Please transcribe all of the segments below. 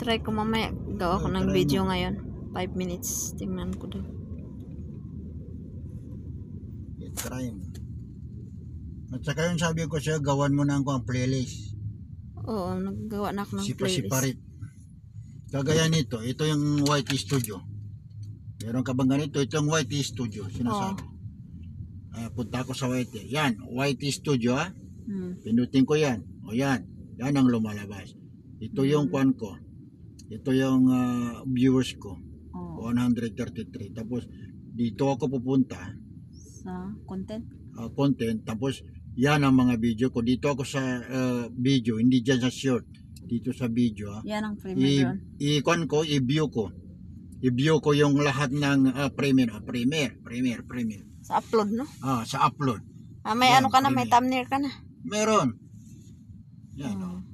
Try ko mamaya. Gawa ko ng try video mo. ngayon. 5 minutes. Tingnan ko doon. Try mo. At saka yung sabi ko sa'yo, gawan mo na ang playlist. Oo, naggawa na ako ng playlist. Sipa-siparit. Kagaya nito, ito yung YT Studio. Meron ka bang ganito? Ito yung YT Studio, sinasabi. Punta ako sa YT. Yan, YT Studio ha. Pinutin ko yan. O yan, yan ang lumalabas. Ito yung kwan ko. Ito yung viewers ko. 133. Tapos, dito ako pupunta. Sa content? Content. Tapos, yan ang mga video ko. Dito ako sa video, hindi dyan sa short. Dito sa video. Yan ang premiere yun. I-con ko, i-view ko. I-view ko yung lahat ng premiere. Sa upload, no? Sa upload. May yan, ano ka na, may premiere. thumbnail ka na. Meron. Yan.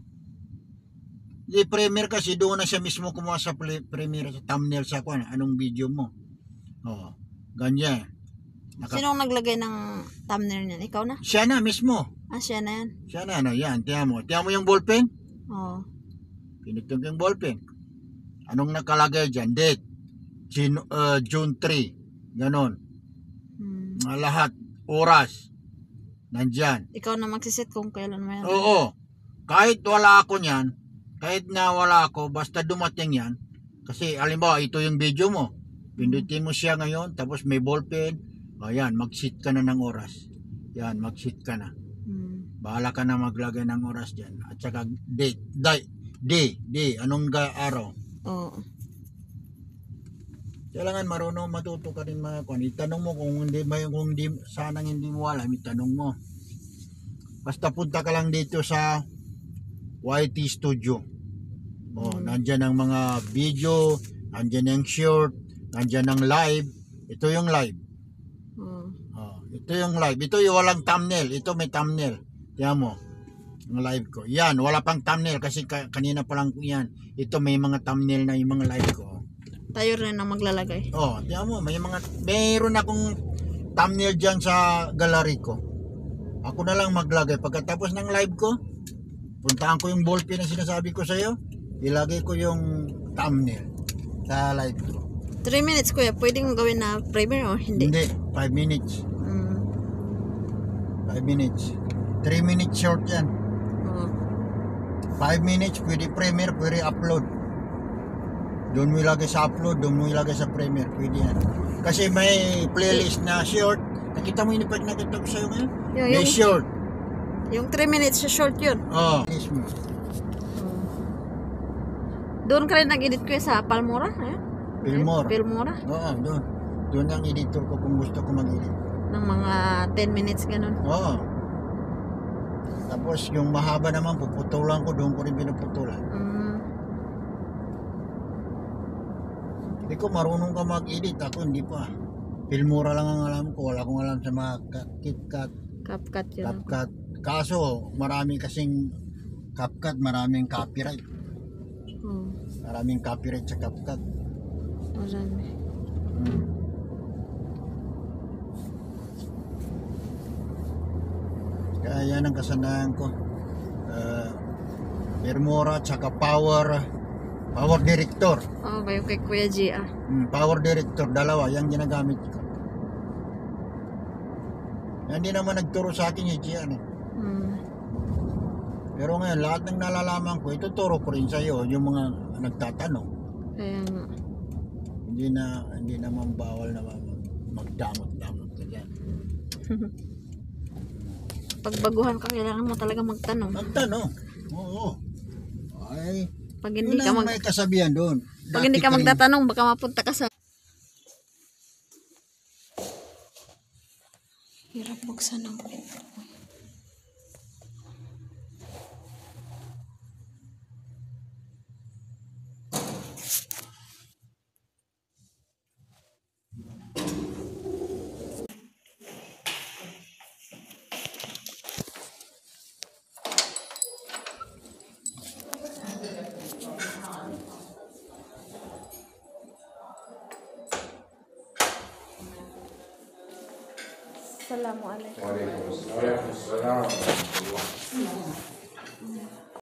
Di premiere kasi doon na siya mismo kumuha sa premiere, sa thumbnail sa kwan. Anong video mo? Ganyan. Sinong naglagay ng thumbnail niyan? Ikaw na? Siya na mismo. Siya na yan. Siya na, ano yan. Tiyan mo yung ballpen? Oo. Pinutong ko yung ballpen. Anong nakalagay dyan? Date. June 3. Ganon. Lahat. Oras. Nandyan. Ikaw na magsiset kung kailan mo yan. Oo. Kahit wala ako niyan, kahit na wala ako, basta dumating yan. Kasi, alimbawa, ito yung video mo. Pindutin mo siya ngayon, tapos may ballpen. Ayan, mag-sit ka na ng oras. Yan, mag-sit ka na. Bahala ka na maglagay ng oras dyan. At saka date. Day. Anong araw? Oo. Kailangan marunong matuto ka rin mga kwan. Itanong mo kung hindi, sanang hindi mo alam, itanong mo. Basta punta ka lang dito sa YT Studio. Nandyan ang mga video, nandyan ang short, nandyan ang live. Ito yung live. Ito yung live. Ito yung walang thumbnail. Ito may thumbnail. Tiyan mo. Ang live ko. Yan, wala pang thumbnail kasi kanina pa lang yan. Ito may mga thumbnail na yung mga live ko. Tayo rin ang maglalagay. Tiyan mo, mayroon akong thumbnail dyan sa gallery ko. Ako na lang maglagay. Pagkatapos ng live ko, puntaan ko yung ballpen na sinasabi ko sa'yo, ilagay ko yung thumbnail sa live ko. 3 minutes kuya, pwedeng gawin na premiere or hindi? Hindi, 5 minutes. 5 minutes. 3 minutes short yan. 5 minutes, pwede premiere, pwede upload. Doon mo ilagay sa upload, doon mo ilagay sa premiere, pwede yan. Kasi may playlist na short. Nakita mo yung nakita ko sa'yo ngayon? May short. Yung 3 minutes sa short yun? Mismo. Doon ka rin nag-edit ko sa Palmora? Filmora? Oo, doon. Doon ang editor ko kung gusto ko mag-edit. Ng mga 10 minutes ganun? Oo. Tapos yung mahaba naman, puputulan ko, doon ko rin pinuputulan. Hindi ko marunong ka mag-edit, ako hindi pa. Filmora lang ang alam ko, wala akong alam sa mga KitKat. CapCut yun. CapCut. Kaso, marami kasing CapCut, maraming copyright. Maraming copyright sa CapCut. Marami. Kaya yan ang kasanayan ko. Filmora tsaka Power Director. Kayo kay Kuya G Power Director, dalawa, yan ginagamit ko. Hindi naman nagturo sa akin yung Gian Pero ngayon, lahat ng nalalaman ko, ituturo ko rin sa iyo, yung mga nagtatanong. Kaya nga. Hindi naman bawal na magdamot-damot ka dyan. Pagbaguhan ka, kailangan mo talaga magtanong. Magtanong? Oo. Ay, pag hindi ka may kasabihan doon. Pag hindi ka magtatanong, baka mapunta ka sa... Hirap buksan ng paper. Assalamualaikum. Waalaikumsalam warahmatullahi wabarakatuh.